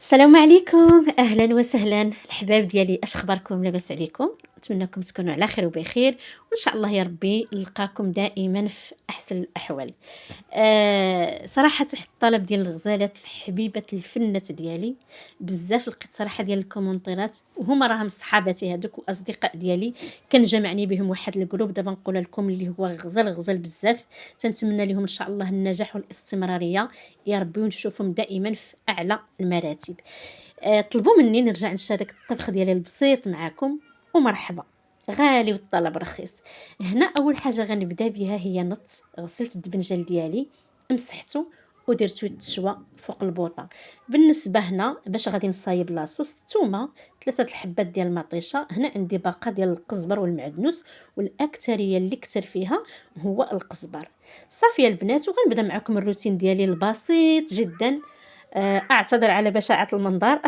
السلام عليكم، أهلًا وسهلًا الحباب ديالي، اش اخباركم؟ لاباس عليكم؟ نتمنىكم تكونوا على خير وبخير، وإن شاء الله يا ربي نلقاكم دائمًا في أحسن الأحوال. صراحة تحت الطلب ديال الغزالات حبيبة الفنات ديالي، بزاف لقيت صراحة ديال الكومونتيرات وهما راهم صحاباتي هادوك وأصدقاء ديالي، كنجمعني بهم واحد الجروب دابا نقولها لكم اللي هو غزال غزال بزاف، تنتمنى ليهم إن شاء الله النجاح والاستمرارية يا ربي ونشوفهم دائمًا في أعلى المراتب. طلبوا مني نرجع نشارك الطبخ ديالي البسيط معاكم ومرحبا، غالي والطلب رخيص. هنا أول حاجة غنبدا بها هي غسلت الدبنجال ديالي، مسحته ودرتو يتشوى فوق البوطة. بالنسبة هنا باش غادي نصايب لاصوص الثومة، 3 الحبات ديال المطيشة، هنا عندي باقة ديال القزبر والمعدنوس والأكثرية اللي كتر فيها هو القزبر. صافي يا البنات، وغنبدا معكم الروتين ديالي البسيط جدا. أعتذر على بشاعة المنظر.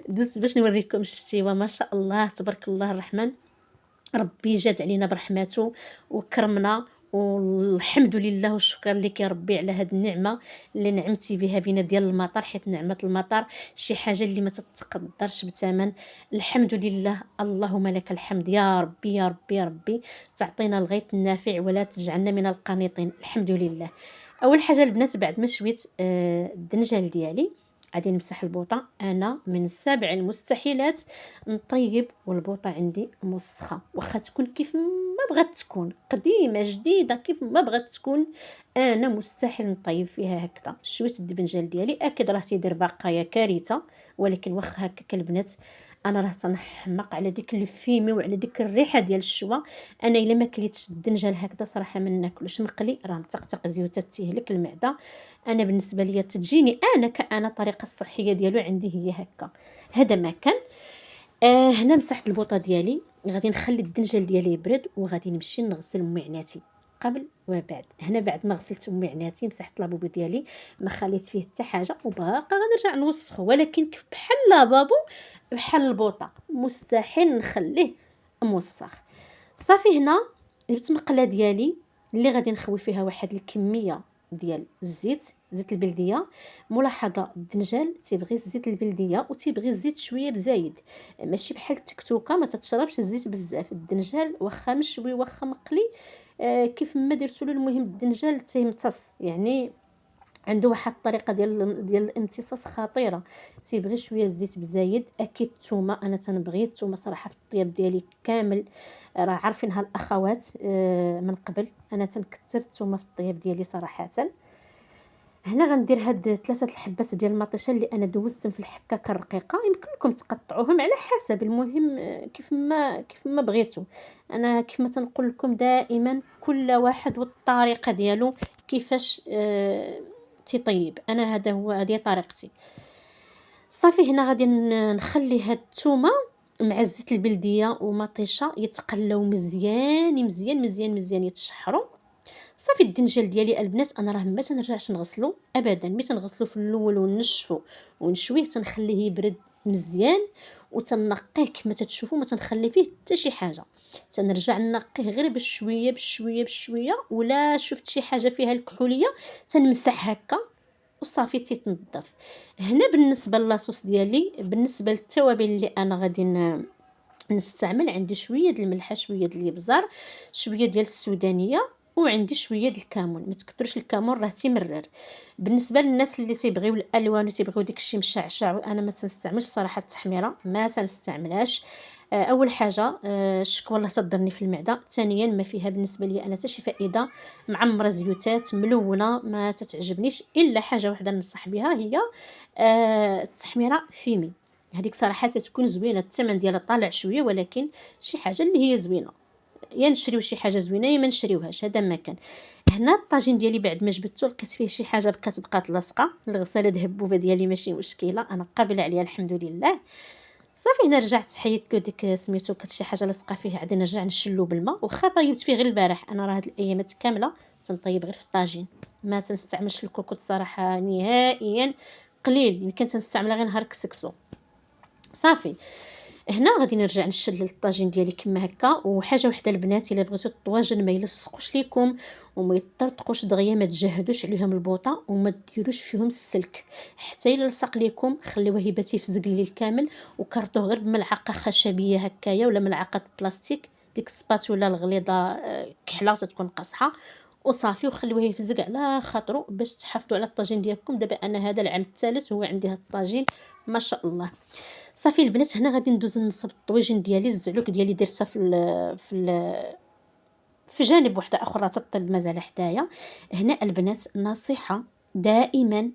دوزت باش نوريكم الشتيوة ما شاء الله تبارك الله الرحمن، ربي جاد علينا برحماته وكرمنا، والحمد لله والشكر لك يا ربي على هاد النعمة اللي نعمتي بها بنا ديال المطر، حيت نعمة المطر شي حاجة اللي ما تتقدرش بثمن. الحمد لله، اللهم لك الحمد يا ربي يا ربي يا ربي، تعطينا الغيث النافع ولا تجعلنا من القانطين، الحمد لله. اول حاجه البنات بعد ما شويت الدنجال ديالي غادي نمسح البوطه. انا من سبع المستحيلات نطيب والبوطه عندي مسخه، واخا تكون كيف ما بغات تكون قديمه جديده كيف ما بغات تكون، انا مستحيل نطيب فيها هكذا. شويه الدبنجال ديالي اكيد راه تيدير بقايا كارثه، ولكن واخا هكاك البنات انا راه تنحماق على ديك الفيمي وعلى ديك الريحه ديال الشوا. انا الا ما كليتش الدنجال هكذا صراحه ما ناكلوش مقلي، راه مطقطق زيوتات تهلك المعده. انا بالنسبه ليا تجيني انا كأنا الطريقه الصحيه ديالو عندي هي هكا. هذا ما كان. هنا مسحت البوطه ديالي، غادي نخلي الدنجال ديالي يبرد وغادي نمشي نغسل معناتي قبل وبعد. هنا بعد ما غسلت معناتي مسحت لابوبو ديالي، ما خليت فيه حتى حاجه وباقا غنرجع نوسخه، ولكن بحال لابابو بحال البوطه مستحيل نخليه موسخ. صافي هنا جبت مقله ديالي اللي غادي نخوي فيها واحد الكميه ديال الزيت، زيت البلديه. ملاحظه الدنجال تيبغي الزيت البلديه وتيبغي الزيت شويه بزايد، ماشي بحال التكتوكه ما تتشربش الزيت بزاف. الدنجال واخا مشوي واخا مقلي، كيف ما درتو له المهم الدنجال تيمتص، يعني عنده واحد الطريقه ديال الامتصاص خطيره. تيبغي شويه الزيت بزايد. اكيد الثومه، انا تنبغي الثومه صراحه في الطياب ديالي كامل، راه عارفينها الاخوات من قبل، انا تنكثر الثومه في الطياب ديالي صراحه. هنا غندير هاد 3 الحبات ديال المطيشه اللي انا دوزتهم في الحكاكه الرقيقه، يمكن لكم تقطعوهم على حسب، المهم كيف ما بغيتوا. انا كيف ما تنقول لكم دائما كل واحد والطريقه ديالو كيفاش تيطيب، انا هذه طريقتي. صافي هنا غادي نخلي هاد الثومه مع الزيت البلديه ومطيشه يتقلاو مزيان مزيان مزيان مزيان يتشحروا. صافي الدنجال ديالي البنات انا راه ما تنرجعش نغسلو ابدا، ملي تنغسلو في الاول ونشفو ونشويه تنخليه يبرد مزيان وتنقيه كما تتشوفوا، ما تنخلي فيه حتى شي حاجه، تنرجع نقيه غير بشويه بشويه بشويه، ولا شفت شي حاجه فيها الكحوليه تنمسح هكا وصافي تيتنظف. هنا بالنسبه للاصوص ديالي، بالنسبه للتوابل اللي انا غادي نستعمل، عندي شويه د الملحه، شويه د الابزار، شويه ديال السودانيه، وعندي شويه د الكمون. ما تكثرش الكمون راه تيمرر. بالنسبه للناس اللي تيبغيو الالوان وتيبغيو داكشي مشعشع، وانا ما تنستعملش صراحه التحميره، ما تنستعملهاش. اول حاجه الشكوى الله تضرني في المعده، ثانيا ما فيها بالنسبه لي انا حتى شي فائده، معمره زيوتات ملونه ما تتعجبنيش. الا حاجه واحده ننصح بها هي التحميره فيمي، هذيك صراحه تكون زوينه، الثمن ديالها طالع شويه ولكن شي حاجه اللي هي زوينه. يا نشريو شي حاجه زوينه يا ما نشريوهاش، هذا ما كان. هنا الطاجين ديالي بعد ما جبدته لقيت فيه شي حاجه بقات لاصقه، الغساله الهبوبه ديالي ماشي مشكله، انا قابله عليها الحمد لله. صافي هنا رجعت حيدت له ديك سميتو، كانت شي حاجه لاصقه فيه، غادي نرجع نشلو بالماء، واخا طيبت فيه غير البارح. انا راه هاد الايامات كامله تنطيب غير في الطاجين، ما تنستعملش الكوكوط صراحه نهائيا، قليل يمكن تنستعملها غير نهار كسكسو. صافي هنا غادي نرجع نشلل الطاجين ديالي كما هكا. وحاجه وحده البنات، الا بغيتو الطواجن ما يلصقوش ليكم وما يطرطقوش دغيا، ما تجهدوش عليهم البوطه وما ديروش فيهم السلك حتى الا لصق ليكم، خليوه يبات يفزق الليل كامل، وكرطوه غير بملعقه خشبيه هكايا ولا ملعقه بلاستيك، ديك السباتولا الغليظه كحله تتكون قاصحه، وصافي، وخليوه يفزق على خاطرو باش تحافظوا على الطاجين ديالكم. دابا انا هذا العام الثالث هو عندي هذا الطاجين ما شاء الله. صافي البنات، هنا غادي ندوز نصب الطويجين ديالي. الزعلوك ديالي درتها في جانب وحده اخرى تطيب مازال حدايا. هنا البنات نصيحه دائما،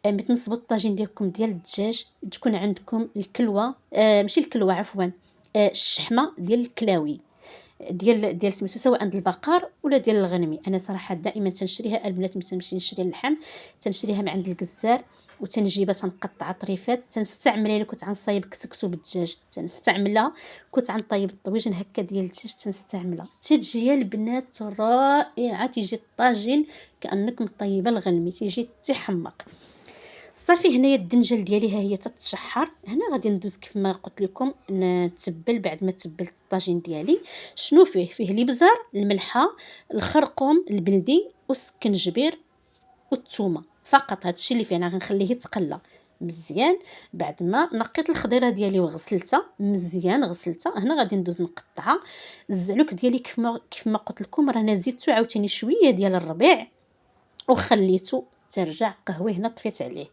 ملي تنصبوا الطاجين ديالكم ديال الدجاج تكون عندكم الكلوه، ماشي الكلوه عفوا، الشحمه ديال الكلاوي، ديال سميتو، سواء ديال البقر ولا ديال الغنمي. انا صراحه دائما تنشريها البنات، ملي تنمشي نشري اللحم تنشريها من عند الجزار، وتنجيبها تنقطع طريفات، تنستعملها الا كنت غنصايب كسكسو بالدجاج، تنستعملها كنت غنطيب الطويجين هكا ديال الدجاج تنستعملها، تجي البنات رائعه، تيجي الطاجين كانك مطيبه الغنمي، تيجي تحمق. صافي هنايا الدنجل ديالي ها هي تتشحر. هنا غادي ندوز كيف ما قلت لكم نتبل. بعد ما تبلت الطاجين ديالي شنو فيه الابزار، الملحه، الخرقوم البلدي والسكنجبير والثومه فقط. هادشي اللي فيه. انا غنخليه يتقلى مزيان. بعد ما نقيت الخضيره ديالي وغسلتها مزيان، غسلتها، هنا غادي ندوز نقطعها. الزعلوك ديالي كيف ما قلت لكم راه زدتو عاوتاني شويه ديال الربيع وخليته ترجع قهوي. هنا طفيت عليه،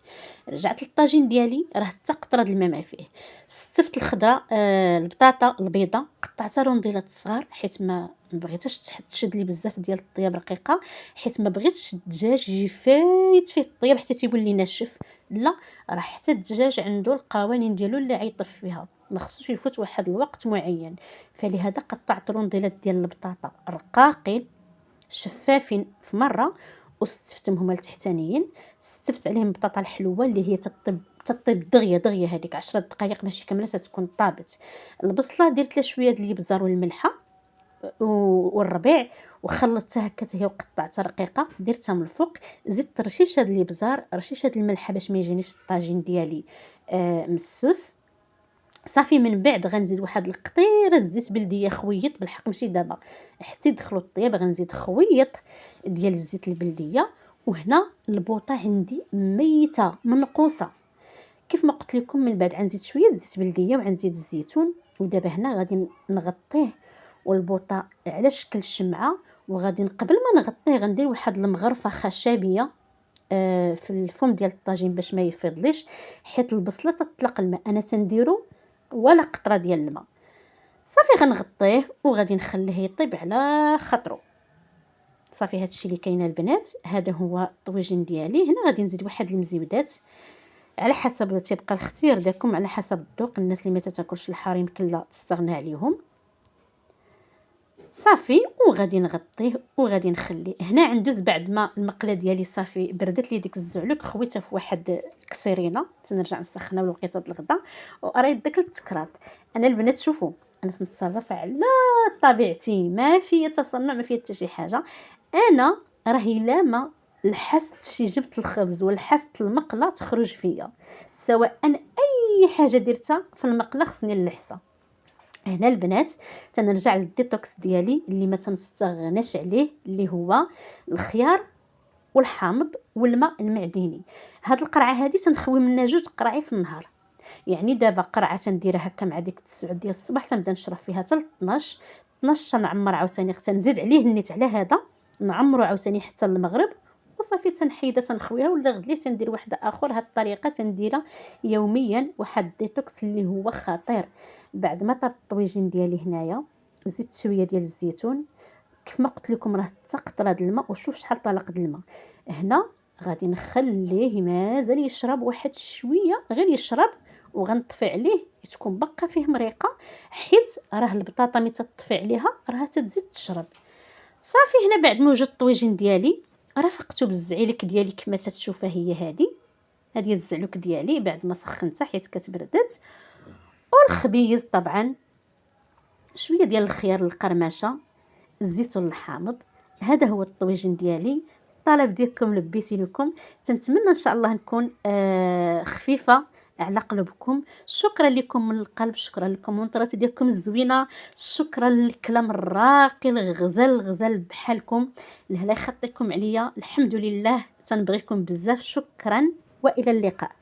رجعت للطاجين ديالي، راه حتى قطره الماء ما فيه. ستفت الخضره، البطاطا البيضه قطعتها رونديلات صغار، حيت ما بغيتهاش تشد لي بزاف ديال الطياب رقيقه، حيت ما بغيتش الدجاج يجي فايت فيه الطياب حتى تيولي لي ناشف. لا، راه حتى الدجاج عنده القوانين ديالو اللي عيطف فيها، ما خصوش يفوت واحد الوقت معين. فلهذا قطعت رونديلات ديال البطاطا رقاقين شفافين في مره، وستفتهم هما التحتانيين. ستفت عليهم بطاطا الحلوه اللي هي تطيب دغيا هذيك 10 دقائق ماشي كامله تتكون طابت. البصله درت لها شويه ديال الابزار والملحه والربيع، وخلطتها هكا هي وقطعتها رقيقه، درتها من الفوق. زدت رشيشه ديال الابزار، رشيشه ديال الملحه باش ما يجينيش الطاجين ديالي مسوس. صافي من بعد غنزيد واحد القطيره الزيت بلديه خويط بالحق، ماشي دابا حتى يدخلوا الطياب غنزيد خويط ديال الزيت البلديه. وهنا البوطه عندي ميته منقوصه كيف ما قلت لكم. من بعد غنزيد شويه الزيت بلديه وغنزيد الزيتون. ودابا هنا غادي نغطيه والبوطه على شكل شمعه. وغادي قبل ما نغطيه غندير واحد المغرفه خشبيه في الفم ديال الطاجين باش ما يفيضليش، حيت البصله تطلق الماء، انا تنديرو ولا قطره ديال الماء. صافي غنغطيه وغادي نخليه يطيب على خاطرو. صافي هادشي اللي كاينه البنات. هذا هو الطويجين ديالي. هنا غادي نزيد واحد المزيودات على حسب، تيبقى الاختيار لكم على حسب الذوق. الناس اللي ما تاكلش الحار يمكن لا تستغنى عليهم. صافي وغادي نغطيه وغادي نخليه. هنا عندوز بعد ما المقله ديالي صافي بردت لي ديك الزعلوك، خويتها في واحد الكسيرينه تنرجع نسخنها والوقيته د الغدا وراه داك التكرات. انا البنات شوفوا، انا تنتصرف على طبيعتي، ما في تصنع، ما في حتى شي حاجه. انا راهي الا ما لحست شي جبت الخبز ولحست المقله تخرج فيا، سواء اي حاجه درتها في المقله خصني نلحسها. هنا البنات تنرجع للديتوكس ديالي اللي ما تنستغناش عليه، اللي هو الخيار والحامض والماء المعدني. هاد القرعه هادي تنخوي منها 2 قراعي في النهار. يعني دابا قرعه تنديرها هكا مع ديك 9 ديال الصباح، تنبدا نشرب فيها حتى 12 تنعمر عاوتاني، تنزيد عليه النيت على هذا نعمرو عاوتاني حتى المغرب. وصافي تنحيدها تنخويها، ولا غدلي تندير واحده اخر. هاد الطريقه تنديرها يوميا، واحد ديتوكس اللي هو خطير. بعد ما طاب الطويجين ديالي هنايا زدت شويه ديال الزيتون كيف ما قلت لكم، راه حتى قطره د الماء، وشوف شحال طلق د الماء. هنا غادي نخليه مازال يشرب واحد شويه، غير يشرب وغنطفي عليه تكون بقى فيه مريقه، حيت راه البطاطا ملي تطفي عليها راه تتزيد تشرب. صافي هنا بعد ما وجد الطويجين ديالي رافقته بالزعيلك ديالي كما تتشوفها، هي هذه الزعلوك ديالي بعد ما سخنتها حيت كتبردت. والخبيز طبعا شويه ديال الخيار القرمشه، الزيتون الحامض. هذا هو الطويجين ديالي. الطلب ديالكم لبيتي لكم. تنتمنى ان شاء الله نكون خفيفه على قلوبكم. شكرا لكم من القلب، شكرا للكومنتات ديالكم الزوينه، شكرا للكلام الراقي الغزال الغزال بحالكم. الله يخطيكم عليا، الحمد لله، تنبغيكم بزاف. شكرا والى اللقاء.